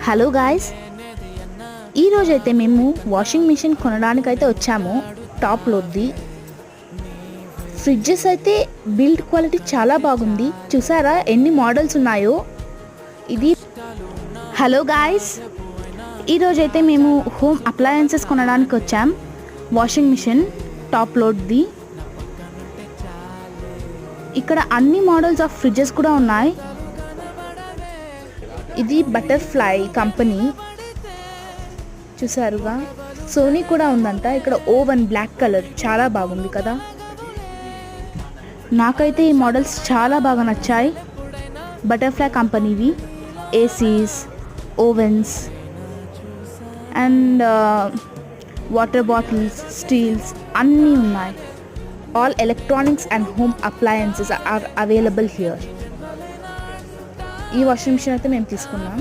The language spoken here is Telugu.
హలో గాయ్స్, ఈరోజైతే మేము వాషింగ్ మిషన్ కొనడానికైతే వచ్చాము. టాప్ లోడ్ది ఫ్రిడ్జెస్ అయితే బిల్డ్ క్వాలిటీ చాలా బాగుంది. చూసారా ఎన్ని మోడల్స్ ఉన్నాయో. ఇది హలో గాయ్స్, ఈరోజైతే మేము హోమ్ అప్లయన్సెస్ కొనడానికి వచ్చాం. వాషింగ్ మిషన్ టాప్ లోడ్ది. ఇక్కడ అన్ని మోడల్స్ ఆఫ్ ఫ్రిడ్జెస్ కూడా ఉన్నాయి. ఇది బటర్ఫ్లై కంపెనీ, చూసారుగా. సోనీ కూడా ఉందంట. ఇక్కడ ఓవెన్ బ్లాక్ కలర్ చాలా బాగుంది కదా. నాకైతే ఈ మోడల్స్ చాలా బాగా నచ్చాయి. బటర్ఫ్లై కంపెనీవి ACs, ovens and water bottles, steels అన్నీ ఉన్నాయి. All electronics and home appliances are available here. ఈ వాషింగ్ మిషన్ అయితే మేము తీసుకున్నాం.